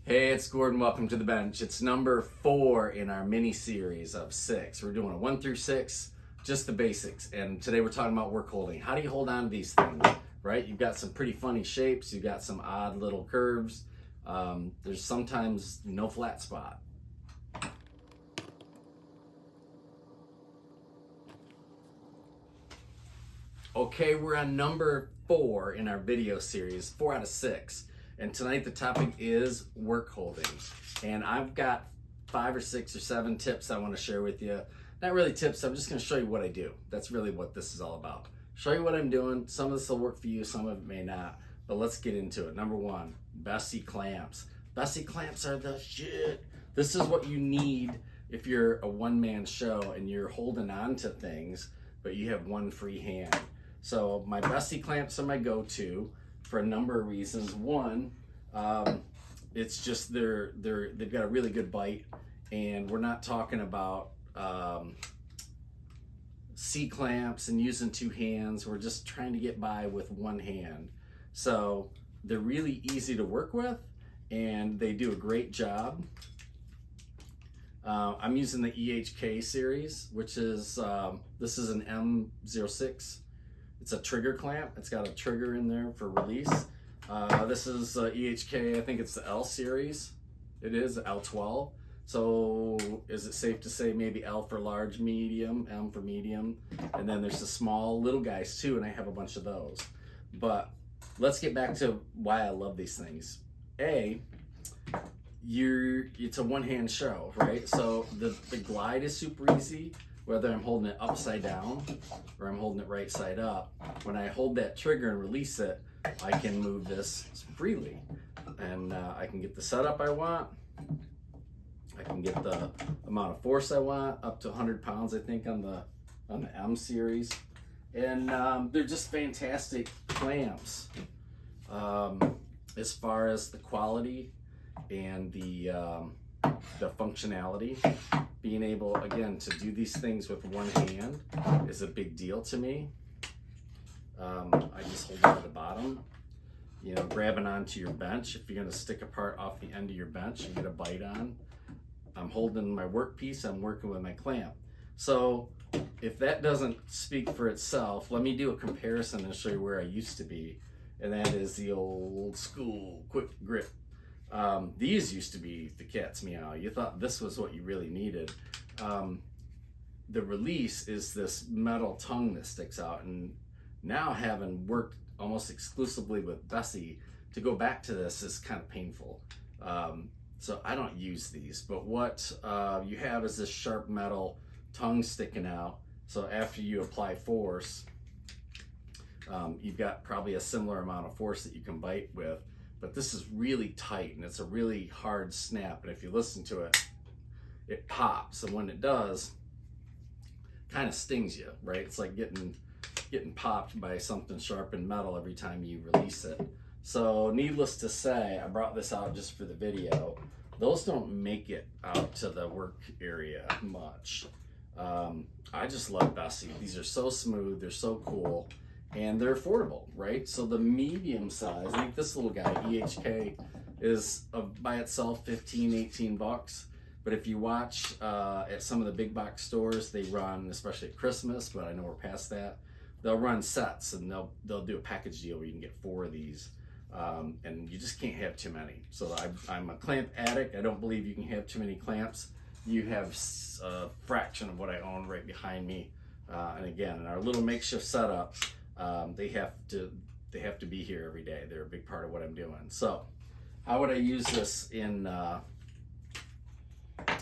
Hey, it's Gordon. Welcome to the bench. It's number 4 in our mini series of 6. We're doing a 1 through 6, just the basics. And today we're talking about work holding. How do you hold on to these things, right? You've got some pretty funny shapes. You've got some odd little curves. There's sometimes no flat spot. Okay, we're on number 4 in our video series, 4 out of 6. And tonight the topic is work holding. And I've got 5 or 6 or 7 tips I want to share with you. Not really tips, I'm just going to show you what I do. That's really what this is all about. Show you what I'm doing. Some of this will work for you, some of it may not. But let's get into it. Number 1, Bessie clamps. Bessie clamps are the shit. This is what you need if you're a one-man show and you're holding on to things, but you have one free hand. So my Bessie clamps are my go-to for a number of reasons. One, it's just they've got a really good bite, and we're not talking about C clamps and using 2 hands. We're just trying to get by with 1 hand. So they're really easy to work with, and they do a great job. I'm using the EHK series, which is this is an M06. It's a trigger clamp. It's got a trigger in there for release. This is EHK, I think it's the L series. It is L12. So is it safe to say maybe L for large, medium, M for medium? And then there's the small little guys too, and I have a bunch of those. But let's get back to why I love these things. It's a one-hand show, right? So the glide is super easy. Whether I'm holding it upside down or I'm holding it right side up, when I hold that trigger and release it, I can move this freely. And I can get the setup I want. I can get the amount of force I want, up to 100 pounds, I think, on the M series. And they're just fantastic clamps. As far as the quality and the functionality, being able, again, to do these things with 1 hand is a big deal to me. I just hold on to the bottom, grabbing onto your bench. If you're going to stick a part off the end of your bench and get a bite on, I'm holding my workpiece, I'm working with my clamp. So if that doesn't speak for itself, let me do a comparison and show you where I used to be, and that is the old school quick grip. These used to be the cat's meow. You thought this was what you really needed. The release is this metal tongue that sticks out, and now having worked almost exclusively with Bessie, to go back to this is kind of painful. So I don't use these, but what you have is this sharp metal tongue sticking out. So after you apply force, you've got probably a similar amount of force that you can bite with. But this is really tight, and it's a really hard snap. And if you listen to it, it pops. And when it does, kind of stings you, right? It's like getting popped by something sharp and metal every time you release it. So needless to say, I brought this out just for the video. Those don't make it out to the work area much. I just love Bessie. These are so smooth, they're so cool. And they're affordable, right? So the medium size, like this little guy, EHK, is by itself 15, 18 bucks. But if you watch at some of the big box stores, they run, especially at Christmas, but I know we're past that, they'll run sets, and they'll do a package deal where you can get 4 of these. And you just can't have too many. So I'm a clamp addict. I don't believe you can have too many clamps. You have a fraction of what I own right behind me. And again, in our little makeshift setup, they have to be here every day. They're a big part of what I'm doing. So how would I use this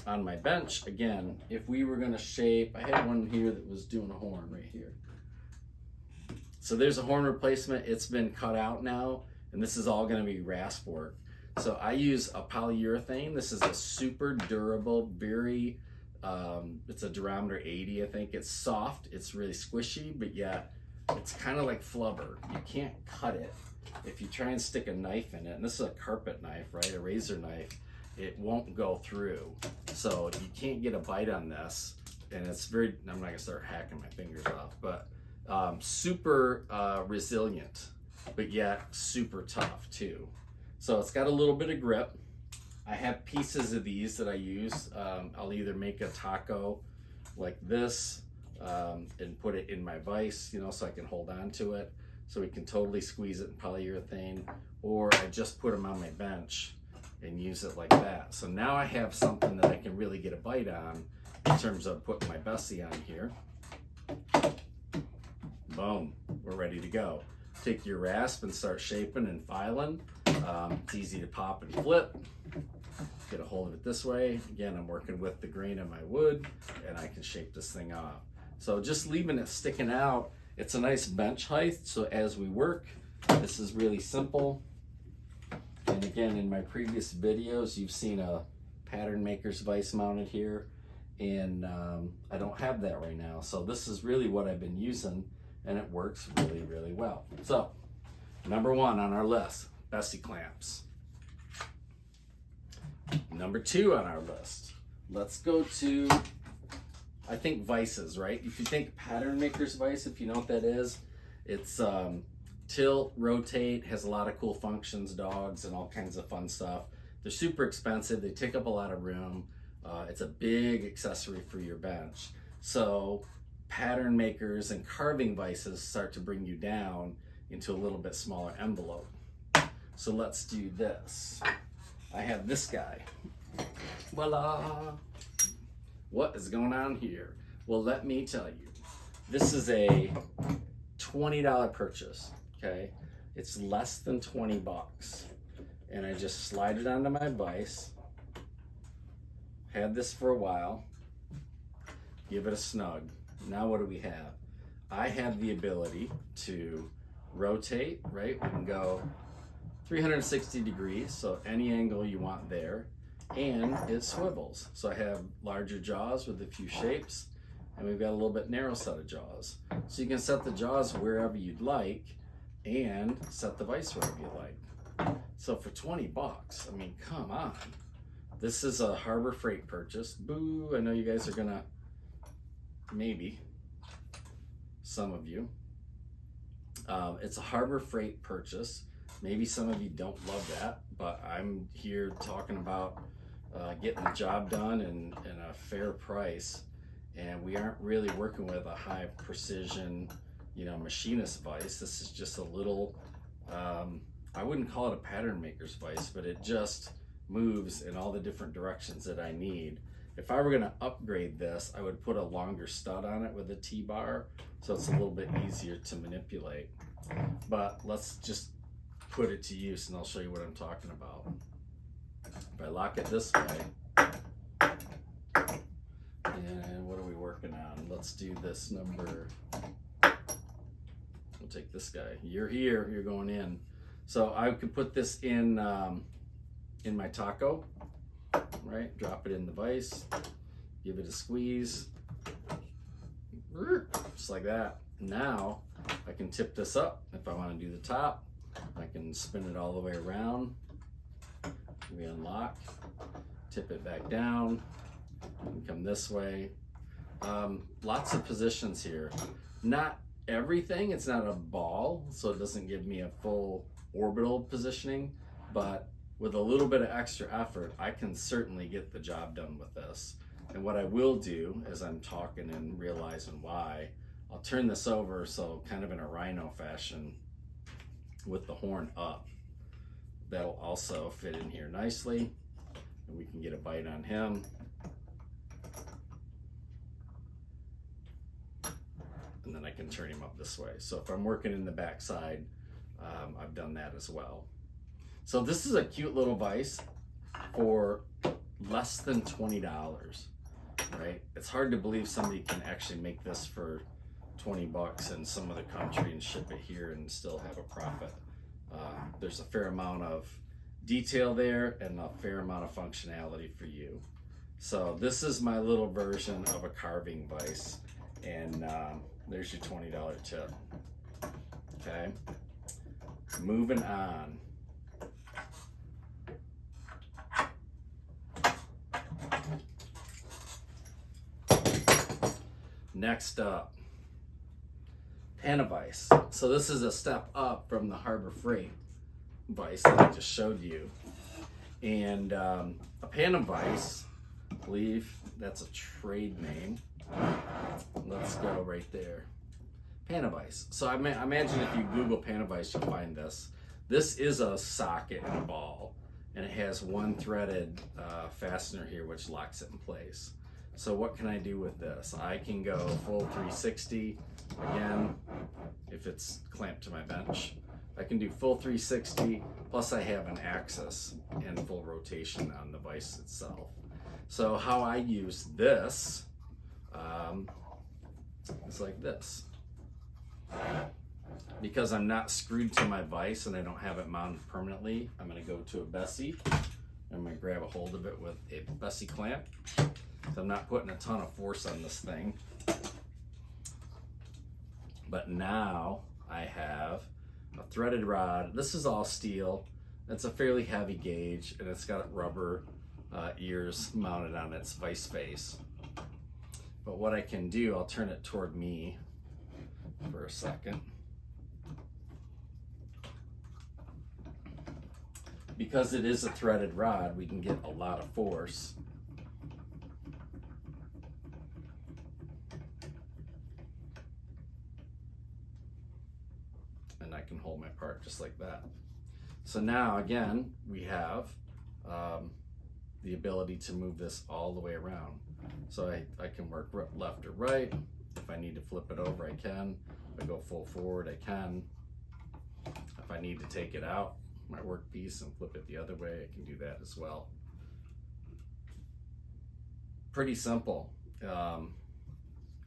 on my bench? Again, if we were going to shape, I had one here that was doing a horn right here. So there's a horn replacement. It's been cut out now, and this is all going to be rasp work. So I use a polyurethane. This is a super durable, very it's a diameter 80, I think. It's soft, it's really squishy, but yet it's kind of like flubber. You can't cut it. If you try and stick a knife in it, and this is a carpet knife, right, a razor knife, it won't go through. So you can't get a bite on this, and it's very, I'm not gonna start hacking my fingers off, but super resilient, but yet super tough too. So it's got a little bit of grip. I have pieces of these that I use. I'll either make a taco like this and put it in my vise, you know, so I can hold on to it, so we can totally squeeze it in polyurethane, or I just put them on my bench and use it like that. So now I have something that I can really get a bite on in terms of putting my Bessie on here. Boom, we're ready to go. Take your rasp and start shaping and filing. It's easy to pop and flip. Get a hold of it this way. Again, I'm working with the grain of my wood, and I can shape this thing off. So just leaving it sticking out, it's a nice bench height. So as we work, this is really simple. And again, in my previous videos, you've seen a pattern maker's vise mounted here, and I don't have that right now. So this is really what I've been using, and it works really, really well. So number one on our list, Bessie clamps. Number two on our list, let's go to, I think, vices, right? If you think pattern maker's vise, if you know what that is, it's tilt, rotate, has a lot of cool functions, dogs, and all kinds of fun stuff. They're super expensive. They take up a lot of room. It's a big accessory for your bench. So pattern makers and carving vices start to bring you down into a little bit smaller envelope. So let's do this. I have this guy. Voila! What is going on here? Well, let me tell you. This is a $20 purchase, okay? It's less than 20 bucks. And I just slide it onto my vise. Had this for a while. Give it a snug. Now what do we have? I have the ability to rotate, right? We can go 360 degrees, so any angle you want there, and it swivels. So I have larger jaws with a few shapes, and we've got a little bit narrow set of jaws. So you can set the jaws wherever you'd like, and set the vise wherever you like. So for 20 bucks, I mean, come on. This is a Harbor Freight purchase. Boo, I know you guys are gonna, maybe, some of you. It's a Harbor Freight purchase. Maybe some of you don't love that, but I'm here talking about getting the job done and a fair price. And we aren't really working with a high precision, you know, machinist vise. This is just a little, I wouldn't call it a pattern maker's vise, but it just moves in all the different directions that I need. If I were gonna upgrade this, I would put a longer stud on it with a T-bar, so it's a little bit easier to manipulate. But let's just put it to use, and I'll show you what I'm talking about. If I lock it this way, and what are we working on? Let's do this number. We'll take this guy. You're here, you're going in. So I could put this in my taco, right? Drop it in the vise, give it a squeeze, just like that. Now I can tip this up if I want to do the top. I can spin it all the way around. We unlock, tip it back down, and come this way. Lots of positions here. Not everything, it's not a ball, so it doesn't give me a full orbital positioning, but with a little bit of extra effort, I can certainly get the job done with this. And what I will do as I'm talking and realizing why, I'll turn this over so kind of in a rhino fashion with the horn up. That'll also fit in here nicely, and we can get a bite on him. And then I can turn him up this way. So if I'm working in the back side, I've done that as well. So this is a cute little vise for less than $20, right? It's hard to believe somebody can actually make this for 20 bucks in some other country and ship it here and still have a profit. There's a fair amount of detail there and a fair amount of functionality for you. So this is my little version of a carving vise, and there's your $20 tip. Okay, moving on. Next up, Panvice. So this is a step up from the Harbor Freight vise that I just showed you. And a Panvice, I believe that's a trade name. Let's go right there. Panvice. So I imagine if you Google Panvice, you'll find this. This is a socket and a ball, and it has one threaded fastener here which locks it in place. So what can I do with this? I can go full 360 again if it's clamped to my bench. I can do full 360, plus I have an axis and full rotation on the vise itself. So how I use this is like this. Because I'm not screwed to my vise and I don't have it mounted permanently, I'm going to go to a Bessie. I'm going to grab a hold of it with a Bessie clamp. So I'm not putting a ton of force on this thing. But now I have a threaded rod. This is all steel. It's a fairly heavy gauge, and it's got rubber ears mounted on its vise face. But what I can do, I'll turn it toward me for a second. Because it is a threaded rod, we can get a lot of force. And I can hold my part just like that. So now again, we have the ability to move this all the way around. So I can work left or right. If I need to flip it over, I can. If I go full forward, I can. If I need to take it out, my workpiece, and flip it the other way, I can do that as well. Pretty simple.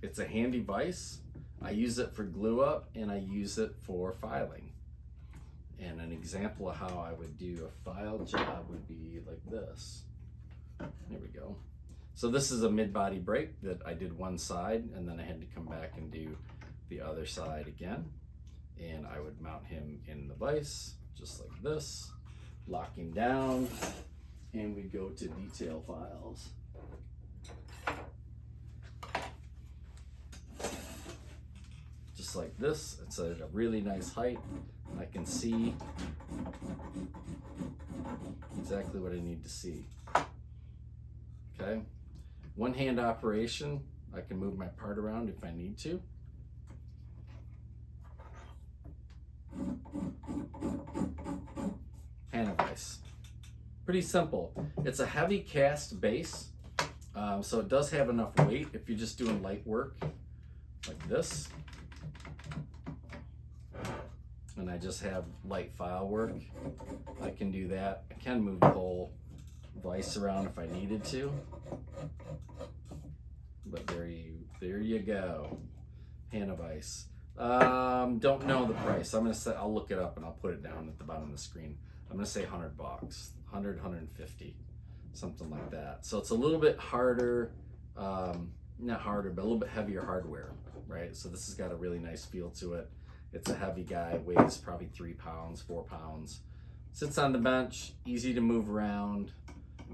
It's a handy vise. I use it for glue up and I use it for filing. And an example of how I would do a file job would be like this. There we go. So this is a mid-body brake that I did one side, and then I had to come back and do the other side again. And I would mount him in the vise, just like this, locking down, and we go to detail files. Just like this. It's at a really nice height. I can see exactly what I need to see. Okay, one hand operation. I can move my part around if I need to. Panvice. Pretty simple. It's a heavy cast base, so it does have enough weight if you're just doing light work like this. And I just have light file work. I can do that. I can move the whole vise around if I needed to. But there you go. Panvice. Don't know the price. I'll look it up and I'll put it down at the bottom of the screen. I'm gonna say $100, 100, 150, something like that. So it's a little bit harder, not harder, but a little bit heavier hardware, right? So this has got a really nice feel to it. It's a heavy guy, weighs probably 3 pounds, 4 pounds. Sits on the bench, easy to move around,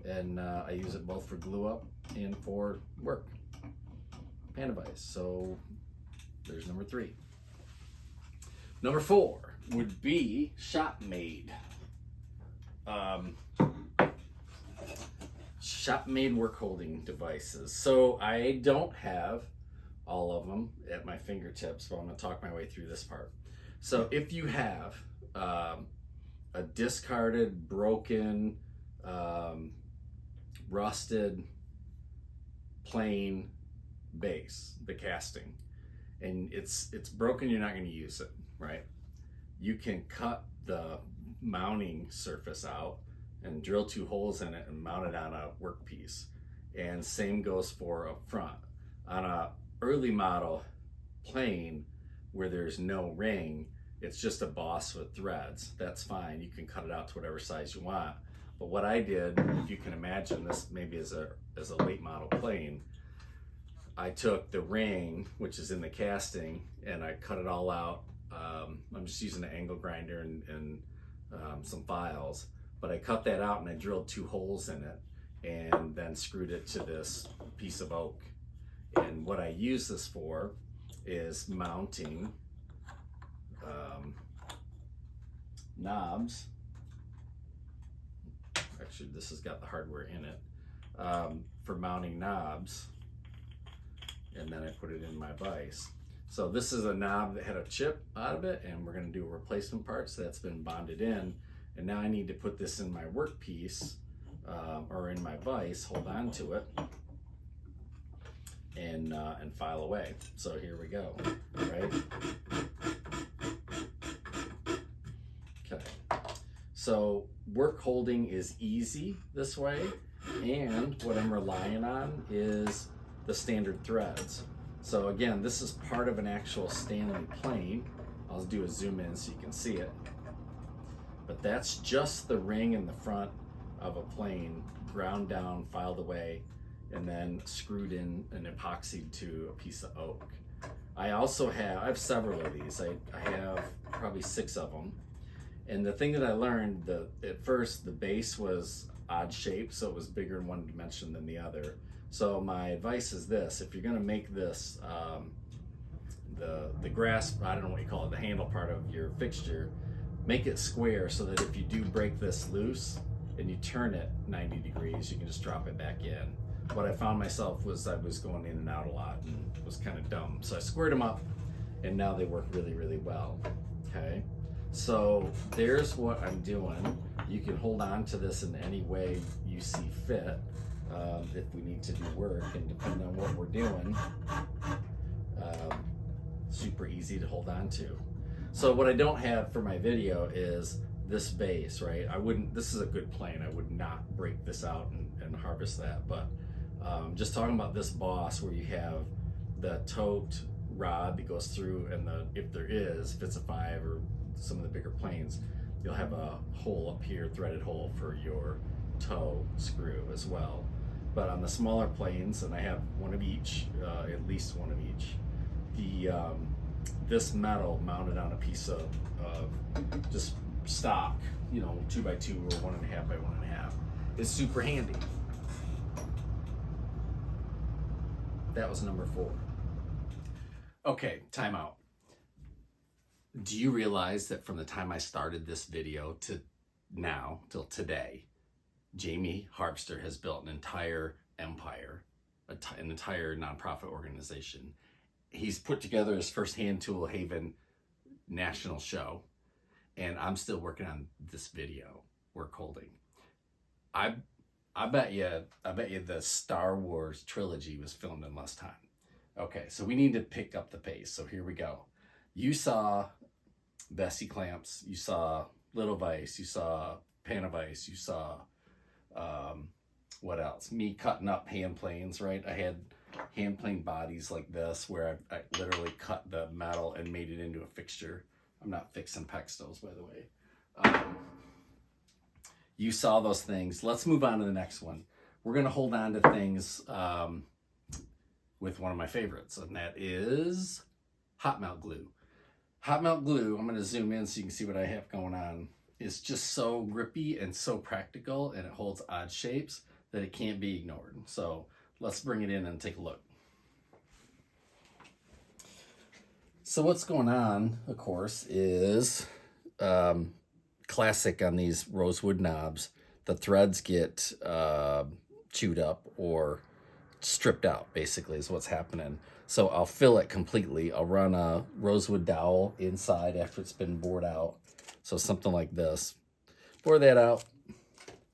and I use it both for glue up and for work. Panvice. So there's number 3. Number 4 would be Shopmade. Shopmade workholding devices. So I don't have all of them at my fingertips, but I'm going to talk my way through this part. So if you have a discarded, broken, rusted, plain base, the casting, and it's broken, you're not going to use it, right? You can cut the mounting surface out and drill 2 holes in it and mount it on a workpiece. And same goes for up front. On a early model plane where there's no ring, it's just a boss with threads. That's fine. You can cut it out to whatever size you want. But what I did, if you can imagine this maybe as a late model plane, I took the ring, which is in the casting, and I cut it all out. I'm just using an angle grinder and some files, but I cut that out and I drilled 2 holes in it and then screwed it to this piece of oak. And what I use this for is mounting knobs. I actually this has got the hardware in it, for mounting knobs, and then I put it in my vise. So this is a knob that had a chip out of it, and we're going to do a replacement part, so that's been bonded in. And now I need to put this in my workpiece, or in my vise, hold on to it, and file away. So here we go, right? Okay. So work holding is easy this way, and what I'm relying on is the standard threads. So again, this is part of an actual Stanley Plane. I'll do a zoom in so you can see it. But that's just the ring in the front of a plane, ground down, filed away, and then screwed in and epoxied to a piece of oak. I have several of these. I have probably 6 of them. And the thing that I learned, at first the base was odd shaped, so it was bigger in one dimension than the other. So my advice is this: if you're going to make this the grasp, I don't know what you call it, the handle part of your fixture, make it square so that if you do break this loose and you turn it 90 degrees, you can just drop it back in. What I found myself was I was going in and out a lot and it was kind of dumb. So I squared them up, and now they work really, really well. Okay, so there's what I'm doing. You can hold on to this in any way you see fit. If we need to do work, and depending on what we're doing, super easy to hold on to. So what I don't have for my video is this base, right? This is a good plane. I would not break this out and harvest that, but just talking about this boss where you have the tote rod that goes through, and if it's a 5 or some of the bigger planes, you'll have a hole up here, threaded hole for your toe screw as well. But on the smaller planes, and I have one of each, at least one of each, this metal mounted on a piece of just stock, 2x2 or 1.5 by 1.5, is super handy. That was number 4. Okay, time out. Do you realize that from the time I started this video to now, till today, Jamie Harpster has built an entire empire, an entire nonprofit organization. He's put together his first hand tool haven national show, and I'm still working on this video, work holding. I bet you the Star Wars trilogy was filmed in less time. Okay, so we need to pick up the pace. So here we go. You saw Bessie clamps, you saw Little Vice, you saw Panvice, you saw what else? Me cutting up hand planes, right? I had hand plane bodies like this where I literally cut the metal and made it into a fixture. I'm not fixing Pextos, by the way. You saw those things. Let's move on to the next one. We're going to hold on to things with one of my favorites, and that is hot melt glue. Hot melt glue, I'm going to zoom in so you can see what I have going on. It's just so grippy and so practical, and it holds odd shapes that it can't be ignored. So let's bring it in and take a look. So what's going on, of course, is classic on these rosewood knobs. The threads get chewed up or stripped out, basically, is what's happening. So I'll fill it completely. I'll run a rosewood dowel inside after it's been bored out. So something like this. Bore that out,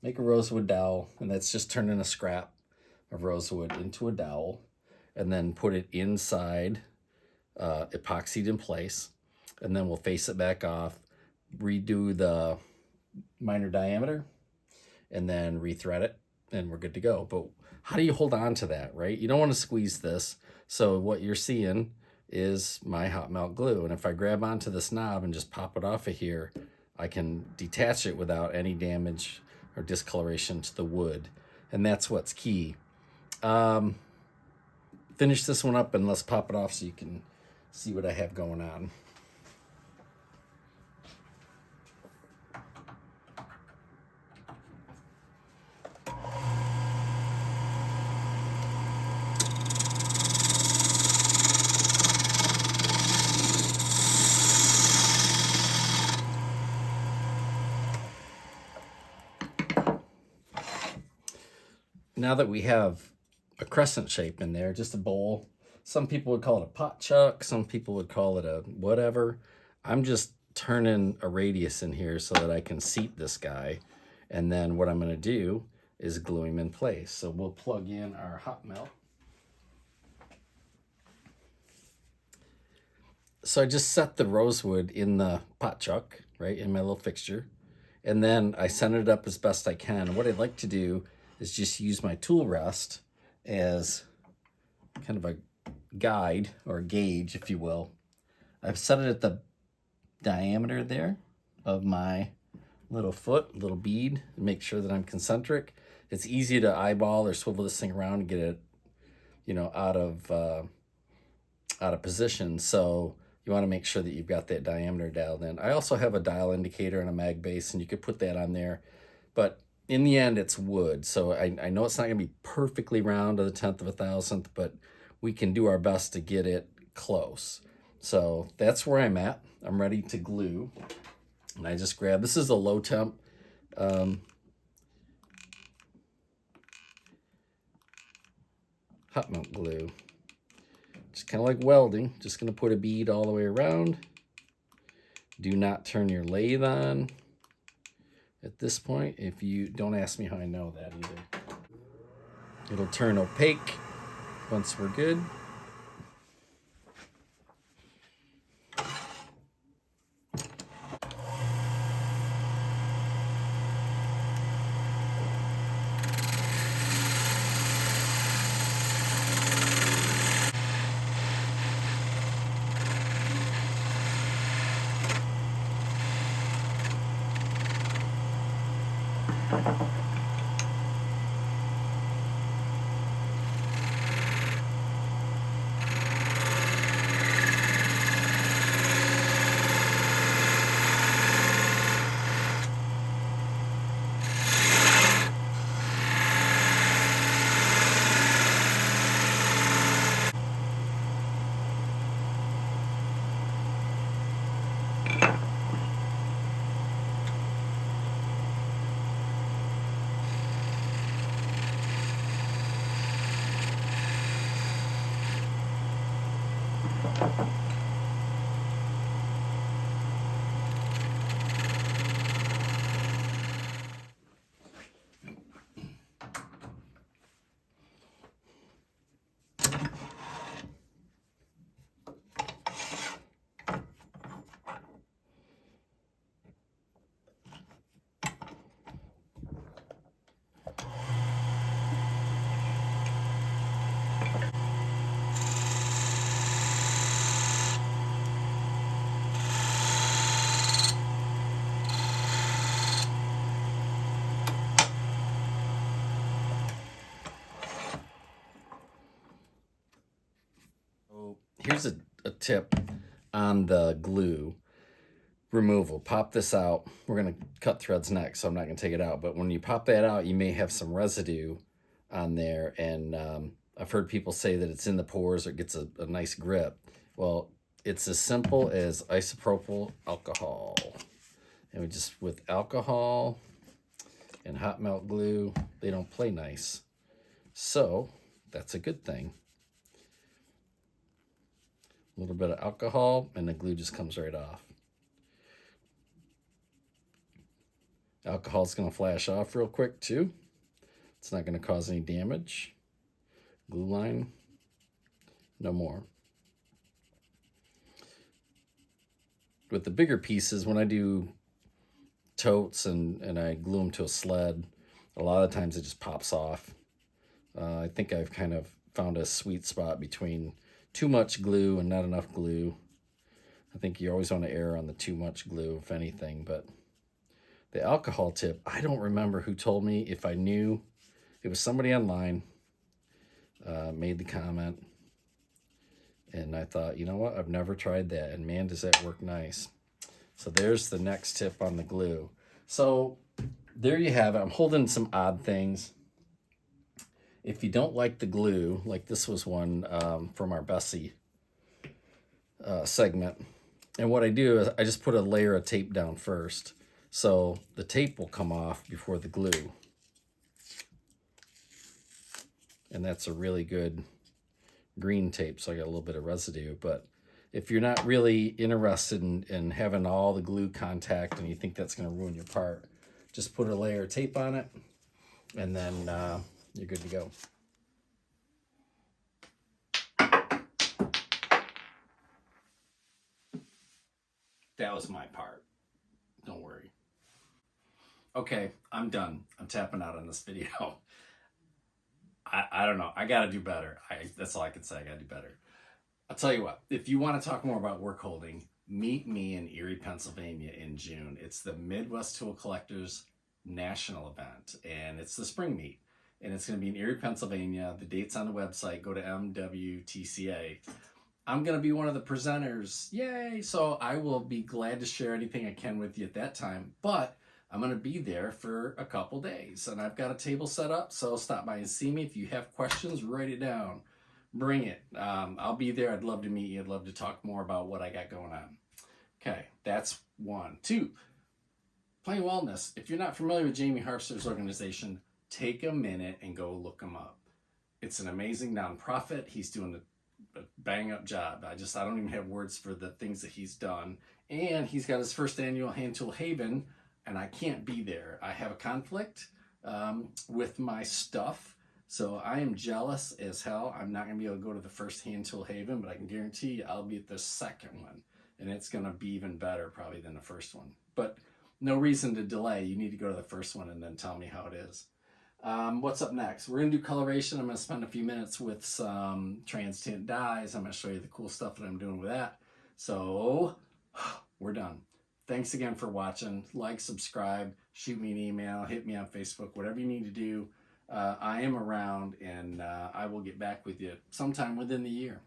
make a rosewood dowel, and that's just turning a scrap of rosewood into a dowel, and then put it inside, epoxied in place, and then we'll face it back off, redo the minor diameter, and then rethread it, and we're good to go. But how do you hold on to that, right? You don't want to squeeze this. So what you're seeing is my hot melt glue. And if I grab onto this knob and just pop it off of here, I can detach it without any damage or discoloration to the wood. And that's what's key. Finish this one up and let's pop it off so you can see what I have going on. now that we have a crescent shape in there, just a bowl, some people would call it a pot chuck, some people would call it a whatever. I'm just turning a radius in here so that I can seat this guy. And then what I'm going to do is glue him in place. So we'll plug in our hot melt. So I just set the rosewood in the pot chuck, right, in my little fixture. And then I center it up as best I can. And what I'd like to do is just use my tool rest as kind of a guide or a gauge, if you will. I've set it at the diameter there of my little foot, little bead, and make sure that I'm concentric. It's easy to eyeball or swivel this thing around and get it, you know, out of position. So you want to make sure that you've got that diameter dialed in. I also have a dial indicator and a mag base, and you could put that on there. But in the end, it's wood. So I know it's not going to be perfectly round to the 10th of a thousandth, but we can do our best to get it close. So that's where I'm at. I'm ready to glue. And I just grab, this is a low temp hot melt glue. Just kind of like welding, just going to put a bead all the way around. Do not turn your lathe on at this point. If you don't ask me how I know that either. It'll turn opaque once we're good. Here's a tip on the glue removal. Pop this out. We're going to cut threads next, so I'm not going to take it out. But when you pop that out, you may have some residue on there. And I've heard people say that it's in the pores or it gets a nice grip. Well, it's as simple as isopropyl alcohol. And we just, with alcohol and hot melt glue, they don't play nice. So that's a good thing. A little bit of alcohol and the glue just comes right off. Alcohol's going to flash off real quick too. It's not going to cause any damage. Glue line, no more. With the bigger pieces, when I do totes and I glue them to a sled, a lot of times it just pops off. I think I've kind of found a sweet spot between too much glue and not enough glue. I think you always want to err on the too much glue, if anything. But the alcohol tip, I don't remember who told me. If I knew, it was somebody online made the comment. And I thought, you know what? I've never tried that. And man, does that work nice. So there's the next tip on the glue. So there you have it. I'm holding some odd things. If you don't like the glue, like this was one from our Bessie segment. And what I do is I just put a layer of tape down first. So the tape will come off before the glue. and that's a really good green tape, so I got a little bit of residue. But if you're not really interested in having all the glue contact and you think that's going to ruin your part, just put a layer of tape on it, and then you're good to go. That was my part. Don't worry. Okay, I'm done. I'm tapping out on this video. I don't know. I got to do better. That's all I can say. I got to do better. I'll tell you what. If you want to talk more about work holding, meet me in Erie, Pennsylvania in June. It's the Midwest Tool Collectors National event, and it's the spring meet. And it's going to be in Erie, Pennsylvania. The date's on the website. Go to MWTCA. I'm going to be one of the presenters. Yay! So I will be glad to share anything I can with you at that time. But I'm going to be there for a couple days. And I've got a table set up. So stop by and see me. If you have questions, write it down. Bring it. I'll be there. I'd love to meet you. I'd love to talk more about what I got going on. Okay, that's one. Two, Plain Wellness. If you're not familiar with Jamie Harpster's organization, take a minute and go look him up. It's an amazing nonprofit. He's doing a bang-up job. I don't even have words for the things that he's done. And he's got his first annual Hand Tool Haven, and I can't be there. I have a conflict with my stuff, so I am jealous as hell. I'm not going to be able to go to the first Hand Tool Haven, but I can guarantee you I'll be at the second one, and it's going to be even better probably than the first one. But no reason to delay. You need to go to the first one and then tell me how it is. What's up next? We're going to do coloration. I'm going to spend a few minutes with some trans tint dyes. I'm going to show you the cool stuff that I'm doing with that. So we're done. Thanks again for watching. Like, subscribe, shoot me an email, hit me on Facebook, whatever you need to do. I am around, and I will get back with you sometime within the year.